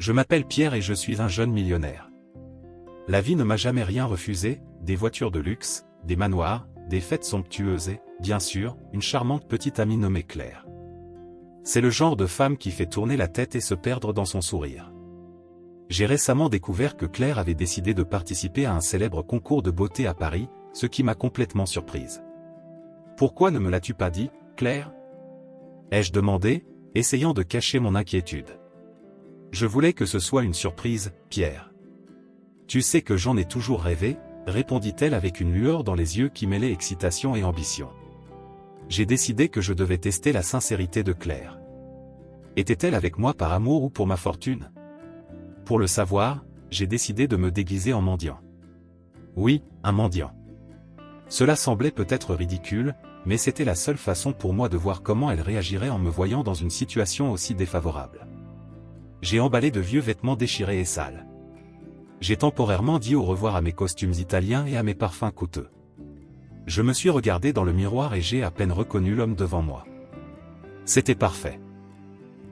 Je m'appelle Pierre et je suis un jeune millionnaire. La vie ne m'a jamais rien refusé, des voitures de luxe, des manoirs, des fêtes somptueuses et, bien sûr, une charmante petite amie nommée Claire. C'est le genre de femme qui fait tourner la tête et se perdre dans son sourire. J'ai récemment découvert que Claire avait décidé de participer à un célèbre concours de beauté à Paris, ce qui m'a complètement surprise. « Pourquoi ne me l'as-tu pas dit, Claire ?» ai-je demandé, essayant de cacher mon inquiétude. « Je voulais que ce soit une surprise, Pierre. »« Tu sais que j'en ai toujours rêvé », répondit-elle avec une lueur dans les yeux qui mêlait excitation et ambition. J'ai décidé que je devais tester la sincérité de Claire. Était-elle avec moi par amour ou pour ma fortune? Pour le savoir, j'ai décidé de me déguiser en mendiant. Oui, un mendiant. Cela semblait peut-être ridicule, mais c'était la seule façon pour moi de voir comment elle réagirait en me voyant dans une situation aussi défavorable. J'ai emballé de vieux vêtements déchirés et sales. J'ai temporairement dit au revoir à mes costumes italiens et à mes parfums coûteux. Je me suis regardé dans le miroir et j'ai à peine reconnu l'homme devant moi. C'était parfait.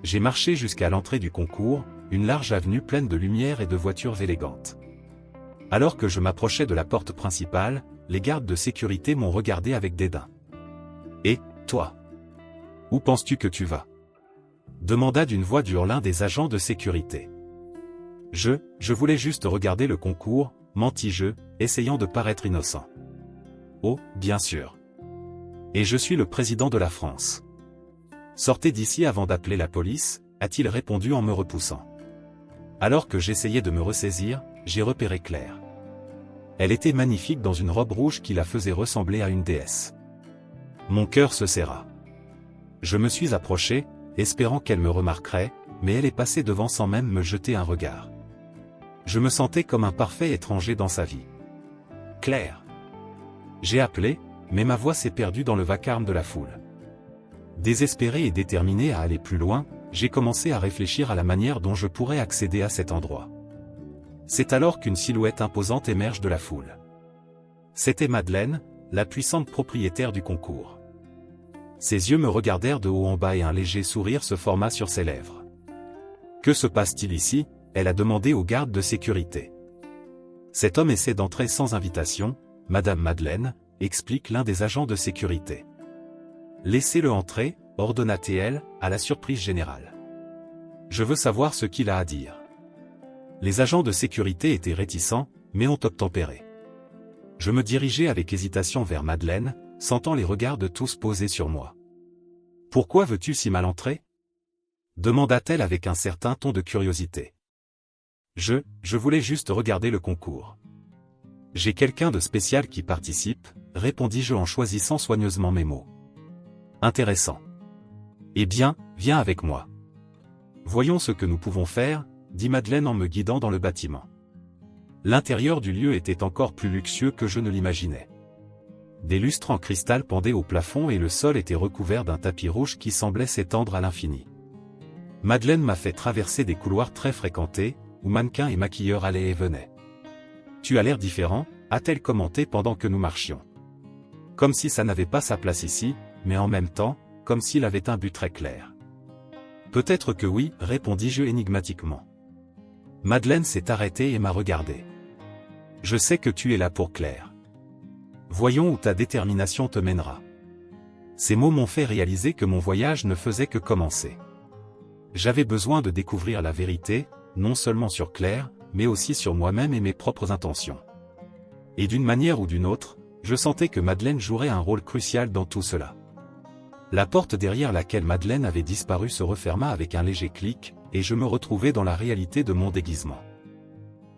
J'ai marché jusqu'à l'entrée du concours, une large avenue pleine de lumière et de voitures élégantes. Alors que je m'approchais de la porte principale, les gardes de sécurité m'ont regardé avec dédain. « Et, toi? Où penses-tu que tu vas ?» demanda d'une voix dure l'un des agents de sécurité. Je voulais juste regarder le concours, mentis-je, essayant de paraître innocent. Oh, bien sûr. Et je suis le président de la France. Sortez d'ici avant d'appeler la police, a-t-il répondu en me repoussant. Alors que j'essayais de me ressaisir, j'ai repéré Claire. Elle était magnifique dans une robe rouge qui la faisait ressembler à une déesse. Mon cœur se serra. Je me suis approché, espérant qu'elle me remarquerait, mais elle est passée devant sans même me jeter un regard. Je me sentais comme un parfait étranger dans sa vie. Claire. J'ai appelé, mais ma voix s'est perdue dans le vacarme de la foule. Désespéré et déterminé à aller plus loin, j'ai commencé à réfléchir à la manière dont je pourrais accéder à cet endroit. C'est alors qu'une silhouette imposante émerge de la foule. C'était Madeleine, la puissante propriétaire du concours. Ses yeux me regardèrent de haut en bas et un léger sourire se forma sur ses lèvres. « Que se passe-t-il ici ?» elle a demandé aux gardes de sécurité. « Cet homme essaie d'entrer sans invitation, Madame Madeleine, » explique l'un des agents de sécurité. « Laissez-le entrer, » ordonna-t-elle, à la surprise générale. « Je veux savoir ce qu'il a à dire. » Les agents de sécurité étaient réticents, mais ont obtempéré. Je me dirigeais avec hésitation vers Madeleine, sentant les regards de tous posés sur moi. « Pourquoi veux-tu si mal entrer ?» demanda-t-elle avec un certain ton de curiosité. Je voulais juste regarder le concours. « J'ai quelqu'un de spécial qui participe, » répondis-je en choisissant soigneusement mes mots. « Intéressant. Eh bien, viens avec moi. Voyons ce que nous pouvons faire, » dit Madeleine en me guidant dans le bâtiment. L'intérieur du lieu était encore plus luxueux que je ne l'imaginais. Des lustres en cristal pendaient au plafond et le sol était recouvert d'un tapis rouge qui semblait s'étendre à l'infini. Madeleine m'a fait traverser des couloirs très fréquentés, où mannequins et maquilleurs allaient et venaient. « Tu as l'air différent », a-t-elle commenté pendant que nous marchions. Comme si ça n'avait pas sa place ici, mais en même temps, comme s'il avait un but très clair. « Peut-être que oui, répondis-je énigmatiquement. Madeleine s'est arrêtée et m'a regardé. « Je sais que tu es là pour Claire. Voyons où ta détermination te mènera. » Ces mots m'ont fait réaliser que mon voyage ne faisait que commencer. J'avais besoin de découvrir la vérité, non seulement sur Claire, mais aussi sur moi-même et mes propres intentions. Et d'une manière ou d'une autre, je sentais que Madeleine jouerait un rôle crucial dans tout cela. La porte derrière laquelle Madeleine avait disparu se referma avec un léger clic, et je me retrouvai dans la réalité de mon déguisement.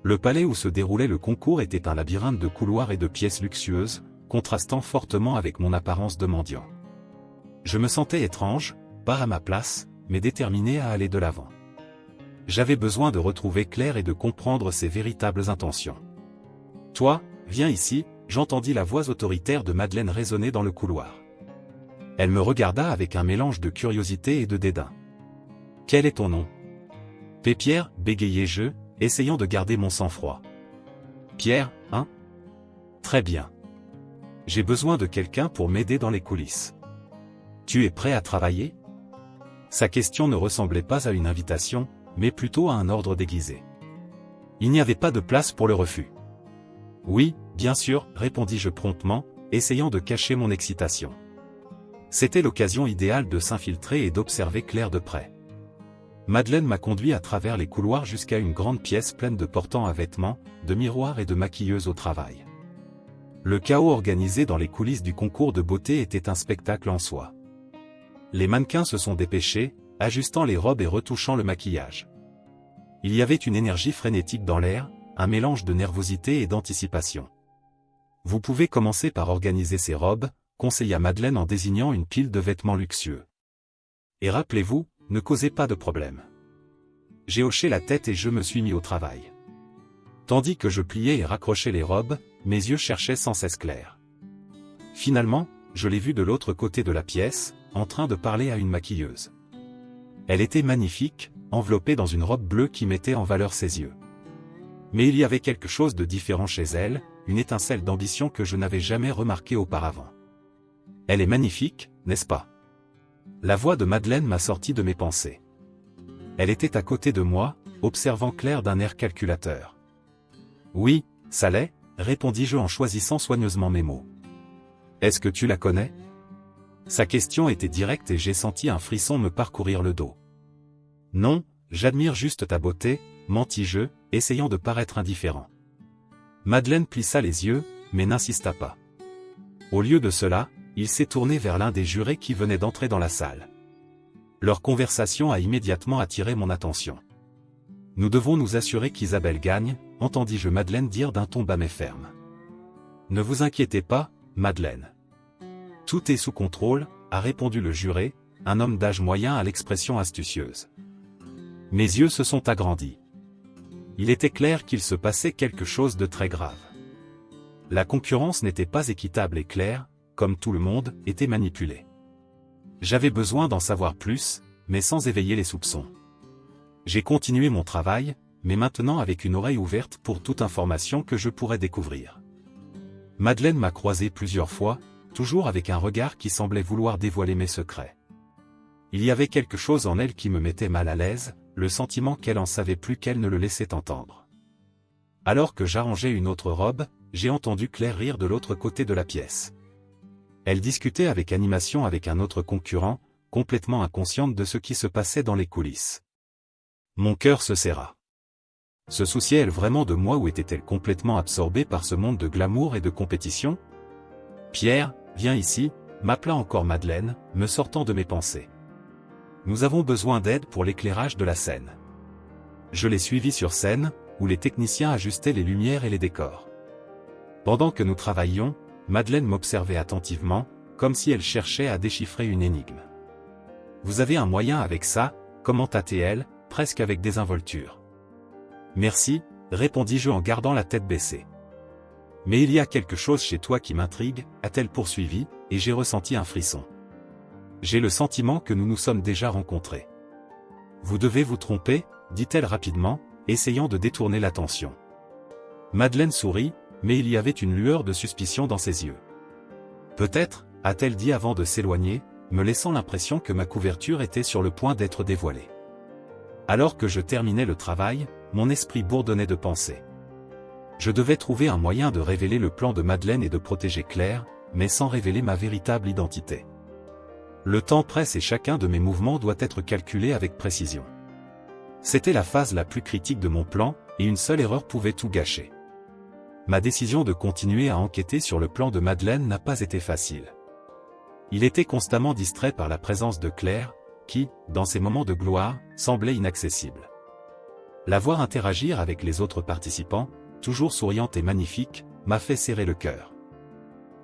Le palais où se déroulait le concours était un labyrinthe de couloirs et de pièces luxueuses, contrastant fortement avec mon apparence de mendiant. Je me sentais étrange, pas à ma place, mais déterminé à aller de l'avant. J'avais besoin de retrouver Claire et de comprendre ses véritables intentions. « Toi, viens ici », j'entendis la voix autoritaire de Madeleine résonner dans le couloir. Elle me regarda avec un mélange de curiosité et de dédain. « Quel est ton nom ?»« Pierre, bégayai-je, essayant de garder mon sang-froid. « Pierre, hein ? Très bien. J'ai besoin de quelqu'un pour m'aider dans les coulisses. Tu es prêt à travailler ?» Sa question ne ressemblait pas à une invitation, mais plutôt à un ordre déguisé. Il n'y avait pas de place pour le refus. Oui, bien sûr, répondis-je promptement, essayant de cacher mon excitation. C'était l'occasion idéale de s'infiltrer et d'observer Claire de près. Madeleine m'a conduit à travers les couloirs jusqu'à une grande pièce pleine de portants à vêtements, de miroirs et de maquilleuses au travail. Le chaos organisé dans les coulisses du concours de beauté était un spectacle en soi. Les mannequins se sont dépêchés, ajustant les robes et retouchant le maquillage. Il y avait une énergie frénétique dans l'air, un mélange de nervosité et d'anticipation. « Vous pouvez commencer par organiser ces robes », conseilla Madeleine en désignant une pile de vêtements luxueux. « Et rappelez-vous, ne causez pas de problème. » J'ai hoché la tête et je me suis mis au travail. Tandis que je pliais et raccrochais les robes, mes yeux cherchaient sans cesse Claire. Finalement, je l'ai vue de l'autre côté de la pièce, en train de parler à une maquilleuse. Elle était magnifique, enveloppée dans une robe bleue qui mettait en valeur ses yeux. Mais il y avait quelque chose de différent chez elle, une étincelle d'ambition que je n'avais jamais remarquée auparavant. « Elle est magnifique, n'est-ce pas ?» La voix de Madeleine m'a sorti de mes pensées. Elle était à côté de moi, observant Claire d'un air calculateur. « Oui, ça l'est, » répondis-je en choisissant soigneusement mes mots. « Est-ce que tu la connais ?» Sa question était directe et j'ai senti un frisson me parcourir le dos. « Non, j'admire juste ta beauté, » mentis-je, essayant de paraître indifférent. Madeleine plissa les yeux, mais n'insista pas. Au lieu de cela, il s'est tourné vers l'un des jurés qui venait d'entrer dans la salle. Leur conversation a immédiatement attiré mon attention. « Nous devons nous assurer qu'Isabelle gagne, » entendis-je Madeleine dire d'un ton bas mais ferme. « Ne vous inquiétez pas, Madeleine. Tout est sous contrôle, » a répondu le juré, un homme d'âge moyen à l'expression astucieuse. Mes yeux se sont agrandis. Il était clair qu'il se passait quelque chose de très grave. La concurrence n'était pas équitable et Claire, comme tout le monde, était manipulée. J'avais besoin d'en savoir plus, mais sans éveiller les soupçons. J'ai continué mon travail, mais maintenant avec une oreille ouverte pour toute information que je pourrais découvrir. Madeleine m'a croisé plusieurs fois, toujours avec un regard qui semblait vouloir dévoiler mes secrets. Il y avait quelque chose en elle qui me mettait mal à l'aise, le sentiment qu'elle en savait plus qu'elle ne le laissait entendre. Alors que j'arrangeais une autre robe, j'ai entendu Claire rire de l'autre côté de la pièce. Elle discutait avec animation avec un autre concurrent, complètement inconsciente de ce qui se passait dans les coulisses. Mon cœur se serra. Se souciait-elle vraiment de moi ou était-elle complètement absorbée par ce monde de glamour et de compétition ? « Pierre, viens ici », m'appela encore Madeleine, me sortant de mes pensées. Nous avons besoin d'aide pour l'éclairage de la scène. Je l'ai suivi sur scène, où les techniciens ajustaient les lumières et les décors. Pendant que nous travaillions, Madeleine m'observait attentivement, comme si elle cherchait à déchiffrer une énigme. « Vous avez un moyen avec ça ?» commenta-t-elle, presque avec désinvolture. « Merci », répondis-je en gardant la tête baissée. « Mais il y a quelque chose chez toi qui m'intrigue », a-t-elle poursuivi, et j'ai ressenti un frisson. « J'ai le sentiment que nous nous sommes déjà rencontrés. »« Vous devez vous tromper », dit-elle rapidement, essayant de détourner l'attention. Madeleine sourit, mais il y avait une lueur de suspicion dans ses yeux. « Peut-être », a-t-elle dit avant de s'éloigner, me laissant l'impression que ma couverture était sur le point d'être dévoilée. Alors que je terminais le travail, mon esprit bourdonnait de pensées. Je devais trouver un moyen de révéler le plan de Madeleine et de protéger Claire, mais sans révéler ma véritable identité. Le temps presse et chacun de mes mouvements doit être calculé avec précision. C'était la phase la plus critique de mon plan, et une seule erreur pouvait tout gâcher. Ma décision de continuer à enquêter sur le plan de Madeleine n'a pas été facile. Il était constamment distrait par la présence de Claire, qui, dans ses moments de gloire, semblait inaccessible. La voir interagir avec les autres participants, toujours souriante et magnifique, m'a fait serrer le cœur.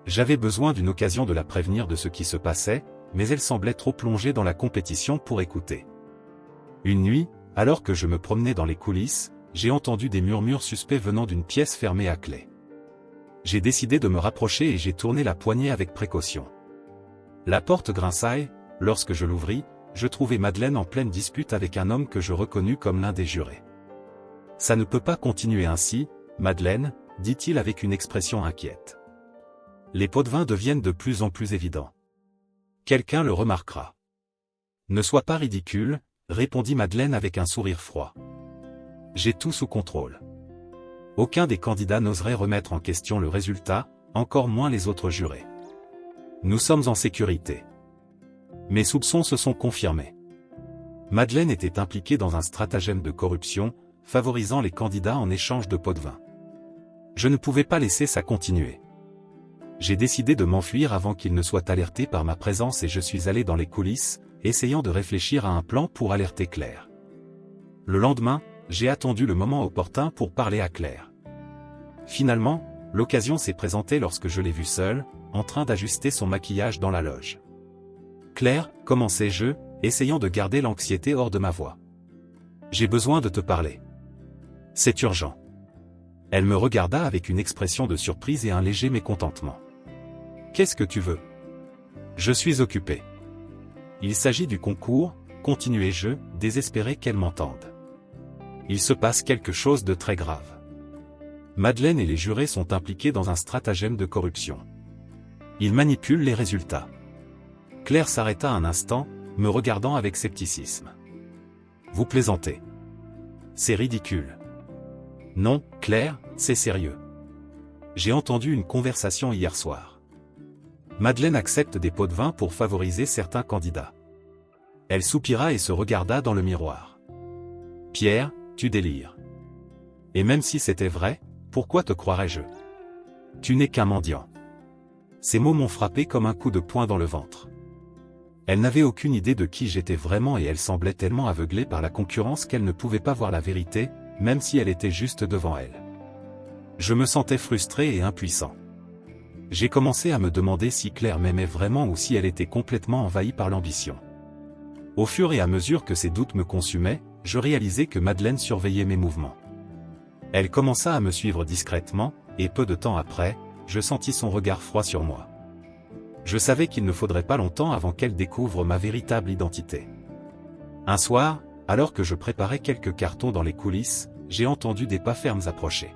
J'avais besoin d'une occasion de la prévenir de ce qui se passait, mais elle semblait trop plongée dans la compétition pour écouter. Une nuit, alors que je me promenais dans les coulisses, j'ai entendu des murmures suspects venant d'une pièce fermée à clé. J'ai décidé de me rapprocher et j'ai tourné la poignée avec précaution. La porte grinça et, lorsque je l'ouvris, je trouvai Madeleine en pleine dispute avec un homme que je reconnus comme l'un des jurés. « Ça ne peut pas continuer ainsi, Madeleine, » dit-il avec une expression inquiète. « Les pots de vin deviennent de plus en plus évidents. Quelqu'un le remarquera. »« Ne sois pas ridicule, » répondit Madeleine avec un sourire froid. J'ai tout sous contrôle. Aucun des candidats n'oserait remettre en question le résultat, encore moins les autres jurés. Nous sommes en sécurité. Mes soupçons se sont confirmés. Madeleine était impliquée dans un stratagème de corruption, favorisant les candidats en échange de pots de vin. Je ne pouvais pas laisser ça continuer. J'ai décidé de m'enfuir avant qu'il ne soit alerté par ma présence et je suis allé dans les coulisses, essayant de réfléchir à un plan pour alerter Claire. Le lendemain, j'ai attendu le moment opportun pour parler à Claire. Finalement, l'occasion s'est présentée lorsque je l'ai vue seule, en train d'ajuster son maquillage dans la loge. Claire, commençai-je, essayant de garder l'anxiété hors de ma voix. J'ai besoin de te parler. C'est urgent. Elle me regarda avec une expression de surprise et un léger mécontentement. Qu'est-ce que tu veux? Je suis occupé. Il s'agit du concours, continuai-je, désespéré qu'elle m'entende. Il se passe quelque chose de très grave. Madeleine et les jurés sont impliqués dans un stratagème de corruption. Ils manipulent les résultats. Claire s'arrêta un instant, me regardant avec scepticisme. Vous plaisantez. C'est ridicule. Non, Claire, c'est sérieux. J'ai entendu une conversation hier soir. Madeleine accepte des pots de vin pour favoriser certains candidats. Elle soupira et se regarda dans le miroir. Pierre, tu délires. Et même si c'était vrai, pourquoi te croirais-je? Tu n'es qu'un mendiant. Ces mots m'ont frappé comme un coup de poing dans le ventre. Elle n'avait aucune idée de qui j'étais vraiment et elle semblait tellement aveuglée par la concurrence qu'elle ne pouvait pas voir la vérité, même si elle était juste devant elle. Je me sentais frustré et impuissant. J'ai commencé à me demander si Claire m'aimait vraiment ou si elle était complètement envahie par l'ambition. Au fur et à mesure que ces doutes me consumaient, je réalisais que Madeleine surveillait mes mouvements. Elle commença à me suivre discrètement, et peu de temps après, je sentis son regard froid sur moi. Je savais qu'il ne faudrait pas longtemps avant qu'elle découvre ma véritable identité. Un soir, alors que je préparais quelques cartons dans les coulisses, j'ai entendu des pas fermes approcher.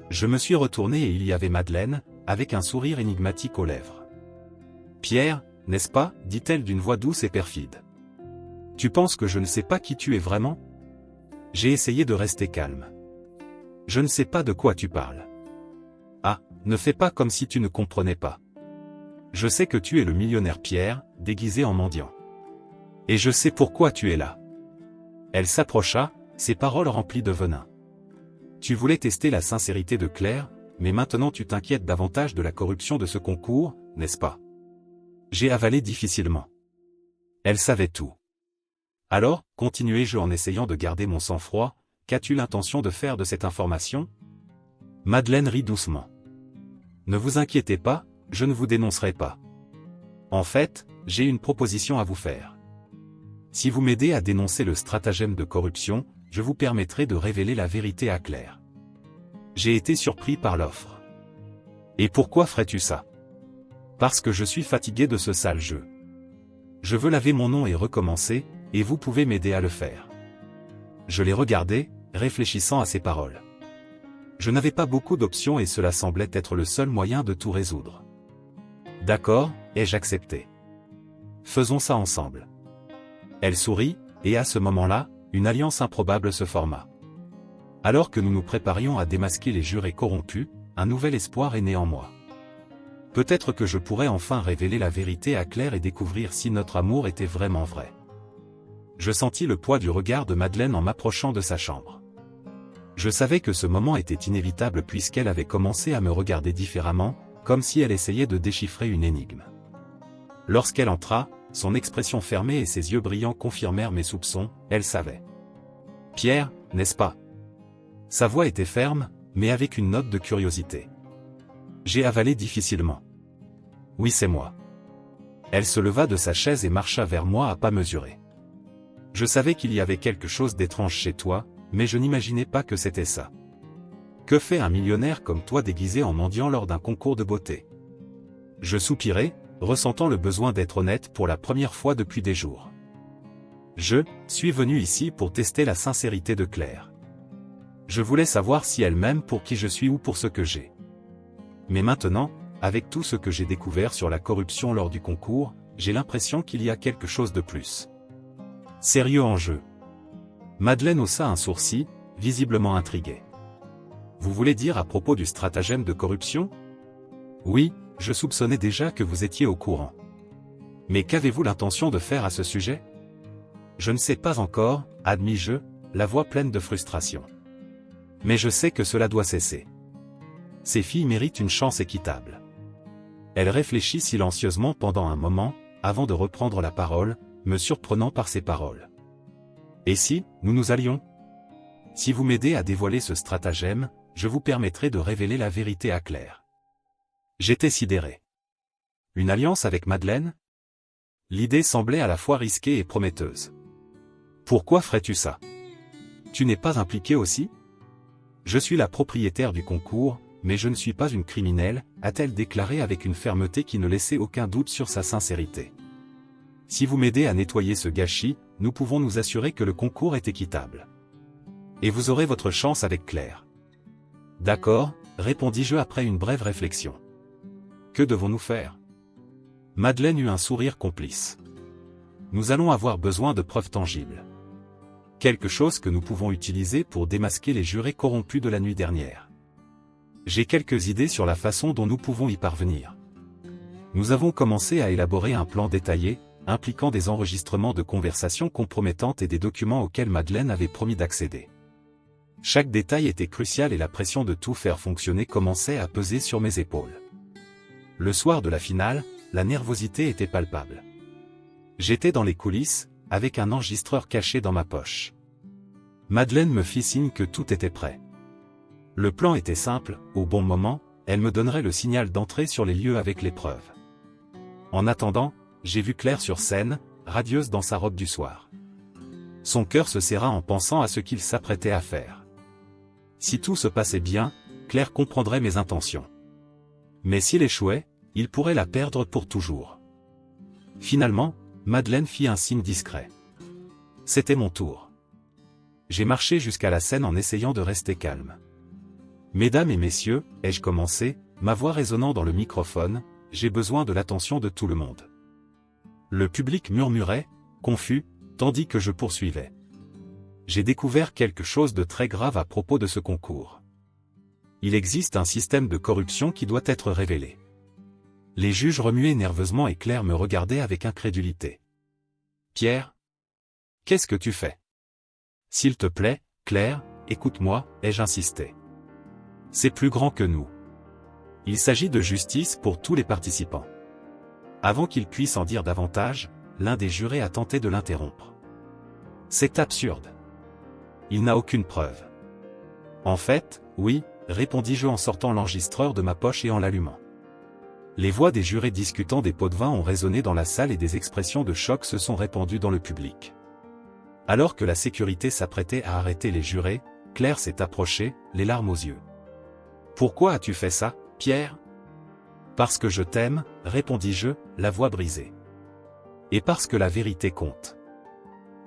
Je me suis retourné et il y avait Madeleine, avec un sourire énigmatique aux lèvres. « Pierre, n'est-ce pas ?» dit-elle d'une voix douce et perfide. « Tu penses que je ne sais pas qui tu es vraiment ?» J'ai essayé de rester calme. « Je ne sais pas de quoi tu parles. »« Ah, ne fais pas comme si tu ne comprenais pas. Je sais que tu es le millionnaire Pierre, déguisé en mendiant. Et je sais pourquoi tu es là. » Elle s'approcha, ses paroles remplies de venin. « Tu voulais tester la sincérité de Claire, mais maintenant tu t'inquiètes davantage de la corruption de ce concours, n'est-ce pas ?» J'ai avalé difficilement. Elle savait tout. « Alors, continuai-je en essayant de garder mon sang-froid, qu'as-tu l'intention de faire de cette information ?» Madeleine rit doucement. « Ne vous inquiétez pas, je ne vous dénoncerai pas. En fait, j'ai une proposition à vous faire. Si vous m'aidez à dénoncer le stratagème de corruption, je vous permettrai de révéler la vérité à Claire. » J'ai été surpris par l'offre. « Et pourquoi ferais-tu ça ? » Parce que je suis fatigué de ce sale jeu. Je veux laver mon nom et recommencer, et vous pouvez m'aider à le faire. Je l'ai regardé, réfléchissant à ses paroles. Je n'avais pas beaucoup d'options et cela semblait être le seul moyen de tout résoudre. D'accord, ai-je accepté. Faisons ça ensemble. Elle sourit, et à ce moment-là, une alliance improbable se forma. Alors que nous nous préparions à démasquer les jurés corrompus, un nouvel espoir est né en moi. Peut-être que je pourrais enfin révéler la vérité à Claire et découvrir si notre amour était vraiment vrai. Je sentis le poids du regard de Madeleine en m'approchant de sa chambre. Je savais que ce moment était inévitable puisqu'elle avait commencé à me regarder différemment, comme si elle essayait de déchiffrer une énigme. Lorsqu'elle entra, son expression fermée et ses yeux brillants confirmèrent mes soupçons, elle savait. « Pierre, n'est-ce pas ?» Sa voix était ferme, mais avec une note de curiosité. J'ai avalé difficilement. « Oui, c'est moi. » Elle se leva de sa chaise et marcha vers moi à pas mesurés. Je savais qu'il y avait quelque chose d'étrange chez toi, mais je n'imaginais pas que c'était ça. Que fait un millionnaire comme toi déguisé en mendiant lors d'un concours de beauté? Je soupirai, ressentant le besoin d'être honnête pour la première fois depuis des jours. Je suis venu ici pour tester la sincérité de Claire. Je voulais savoir si elle m'aime pour qui je suis ou pour ce que j'ai. Mais maintenant, avec tout ce que j'ai découvert sur la corruption lors du concours, j'ai l'impression qu'il y a quelque chose de plus. Sérieux enjeu. Madeleine haussa un sourcil, visiblement intriguée. Vous voulez dire à propos du stratagème de corruption? Oui, je soupçonnais déjà que vous étiez au courant. Mais qu'avez-vous l'intention de faire à ce sujet? Je ne sais pas encore, admis-je, la voix pleine de frustration. Mais je sais que cela doit cesser. Ces filles méritent une chance équitable. Elle réfléchit silencieusement pendant un moment, avant de reprendre la parole, me surprenant par ses paroles. Et si, nous nous allions? Si vous m'aidez à dévoiler ce stratagème, je vous permettrai de révéler la vérité à Claire. J'étais sidéré. Une alliance avec Madeleine? L'idée semblait à la fois risquée et prometteuse. Pourquoi ferais-tu ça? Tu n'es pas impliqué aussi? Je suis la propriétaire du concours, mais je ne suis pas une criminelle, a-t-elle déclaré avec une fermeté qui ne laissait aucun doute sur sa sincérité. Si vous m'aidez à nettoyer ce gâchis, nous pouvons nous assurer que le concours est équitable. Et vous aurez votre chance avec Claire. D'accord, répondis-je après une brève réflexion. Que devons-nous faire? Madeleine eut un sourire complice. Nous allons avoir besoin de preuves tangibles. Quelque chose que nous pouvons utiliser pour démasquer les jurés corrompus de la nuit dernière. J'ai quelques idées sur la façon dont nous pouvons y parvenir. Nous avons commencé à élaborer un plan détaillé, impliquant des enregistrements de conversations compromettantes et des documents auxquels Madeleine avait promis d'accéder. Chaque détail était crucial et la pression de tout faire fonctionner commençait à peser sur mes épaules. Le soir de la finale, la nervosité était palpable. J'étais dans les coulisses, avec un enregistreur caché dans ma poche. Madeleine me fit signe que tout était prêt. Le plan était simple, au bon moment, elle me donnerait le signal d'entrée sur les lieux avec les preuves. En attendant, j'ai vu Claire sur scène, radieuse dans sa robe du soir. Son cœur se serra en pensant à ce qu'il s'apprêtait à faire. Si tout se passait bien, Claire comprendrait mes intentions. Mais s'il échouait, il pourrait la perdre pour toujours. Finalement, Madeleine fit un signe discret. C'était mon tour. J'ai marché jusqu'à la scène en essayant de rester calme. Mesdames et messieurs, ai-je commencé, ma voix résonnant dans le microphone, j'ai besoin de l'attention de tout le monde. Le public murmurait, confus, tandis que je poursuivais. J'ai découvert quelque chose de très grave à propos de ce concours. Il existe un système de corruption qui doit être révélé. Les juges remuaient nerveusement et Claire me regardait avec incrédulité. Pierre? Qu'est-ce que tu fais? S'il te plaît, Claire, écoute-moi, ai-je insisté. C'est plus grand que nous. Il s'agit de justice pour tous les participants. Avant qu'il puisse en dire davantage, l'un des jurés a tenté de l'interrompre. C'est absurde. Il n'a aucune preuve. En fait, oui, répondis-je en sortant l'enregistreur de ma poche et en l'allumant. Les voix des jurés discutant des pots de vin ont résonné dans la salle et des expressions de choc se sont répandues dans le public. Alors que la sécurité s'apprêtait à arrêter les jurés, Claire s'est approchée, les larmes aux yeux. « Pourquoi as-tu fait ça, Pierre ?»« Parce que je t'aime, répondis-je, la voix brisée. Et parce que la vérité compte. »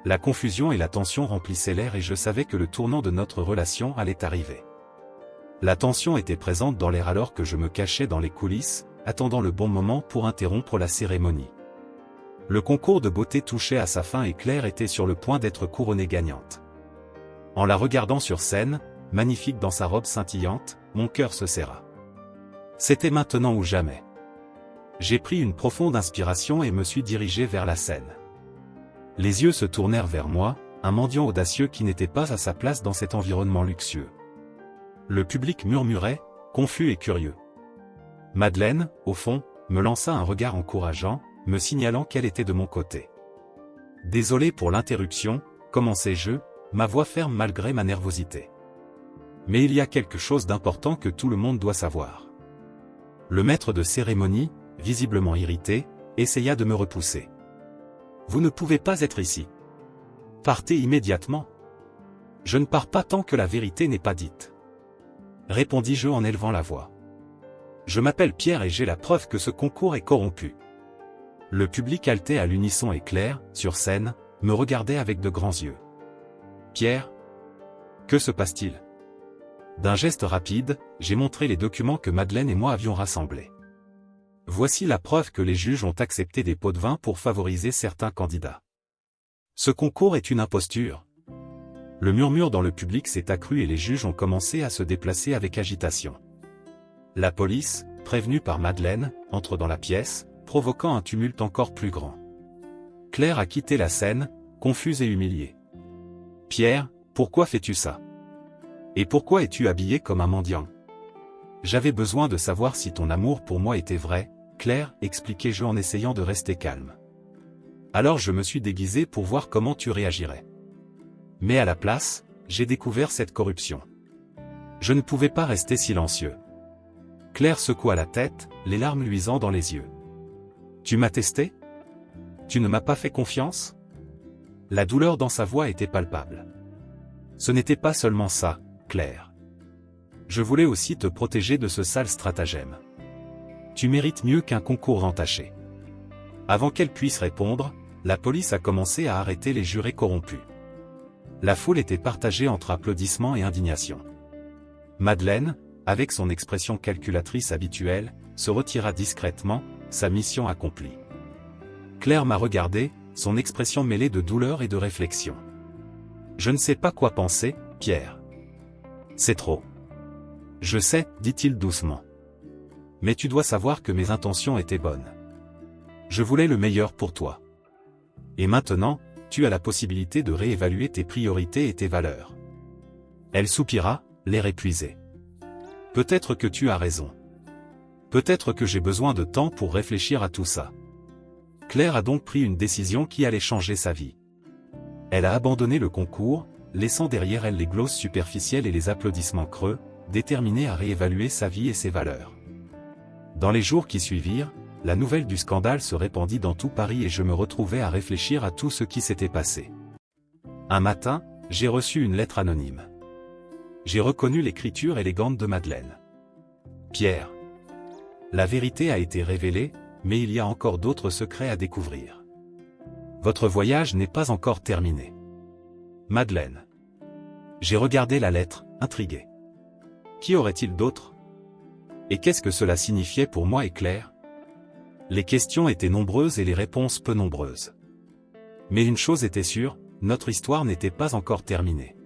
La confusion et la tension remplissaient l'air et je savais que le tournant de notre relation allait arriver. La tension était présente dans l'air alors que je me cachais dans les coulisses, attendant le bon moment pour interrompre la cérémonie. Le concours de beauté touchait à sa fin et Claire était sur le point d'être couronnée gagnante. En la regardant sur scène, magnifique dans sa robe scintillante, mon cœur se serra. C'était maintenant ou jamais. J'ai pris une profonde inspiration et me suis dirigé vers la scène. Les yeux se tournèrent vers moi, un mendiant audacieux qui n'était pas à sa place dans cet environnement luxueux. Le public murmurait, confus et curieux. Madeleine, au fond, me lança un regard encourageant, me signalant qu'elle était de mon côté. Désolé pour l'interruption, commençai-je, ma voix ferme malgré ma nervosité. Mais il y a quelque chose d'important que tout le monde doit savoir. Le maître de cérémonie, visiblement irrité, essaya de me repousser. Vous ne pouvez pas être ici. Partez immédiatement. Je ne pars pas tant que la vérité n'est pas dite. Répondis-je en élevant la voix. Je m'appelle Pierre et j'ai la preuve que ce concours est corrompu. Le public haletait à l'unisson et Claire, sur scène, me regardait avec de grands yeux. Pierre? Que se passe-t-il? D'un geste rapide, j'ai montré les documents que Madeleine et moi avions rassemblés. Voici la preuve que les juges ont accepté des pots de vin pour favoriser certains candidats. Ce concours est une imposture. Le murmure dans le public s'est accru et les juges ont commencé à se déplacer avec agitation. La police, prévenue par Madeleine, entre dans la pièce, provoquant un tumulte encore plus grand. Claire a quitté la scène, confuse et humiliée. « Pierre, pourquoi fais-tu ça? Et pourquoi es-tu habillé comme un mendiant? J'avais besoin de savoir si ton amour pour moi était vrai, Claire, expliquai-je en essayant de rester calme. Alors je me suis déguisé pour voir comment tu réagirais. Mais à la place, j'ai découvert cette corruption. Je ne pouvais pas rester silencieux. » Claire secoua la tête, les larmes luisant dans les yeux. « Tu m'as testé? Tu ne m'as pas fait confiance ?» La douleur dans sa voix était palpable. « Ce n'était pas seulement ça, Claire. Je voulais aussi te protéger de ce sale stratagème. Tu mérites mieux qu'un concours entaché. » Avant qu'elle puisse répondre, la police a commencé à arrêter les jurés corrompus. La foule était partagée entre applaudissements et indignation. Madeleine, avec son expression calculatrice habituelle, se retira discrètement, sa mission accomplie. Claire m'a regardé, son expression mêlée de douleur et de réflexion. « Je ne sais pas quoi penser, Pierre. C'est trop. »« Je sais, dit-il doucement. Mais tu dois savoir que mes intentions étaient bonnes. Je voulais le meilleur pour toi. Et maintenant, tu as la possibilité de réévaluer tes priorités et tes valeurs. » Elle soupira, l'air épuisé. « Peut-être que tu as raison. Peut-être que j'ai besoin de temps pour réfléchir à tout ça. » Claire a donc pris une décision qui allait changer sa vie. Elle a abandonné le concours, laissant derrière elle les glosses superficielles et les applaudissements creux, déterminée à réévaluer sa vie et ses valeurs. Dans les jours qui suivirent, la nouvelle du scandale se répandit dans tout Paris et je me retrouvais à réfléchir à tout ce qui s'était passé. Un matin, j'ai reçu une lettre anonyme. J'ai reconnu l'écriture élégante de Madeleine. « Pierre. La vérité a été révélée, mais il y a encore d'autres secrets à découvrir. Votre voyage n'est pas encore terminé. Madeleine. » J'ai regardé la lettre, intrigué. Qui aurait-il d'autre? Et qu'est-ce que cela signifiait pour moi et Claire? Les questions étaient nombreuses et les réponses peu nombreuses. Mais une chose était sûre, notre histoire n'était pas encore terminée.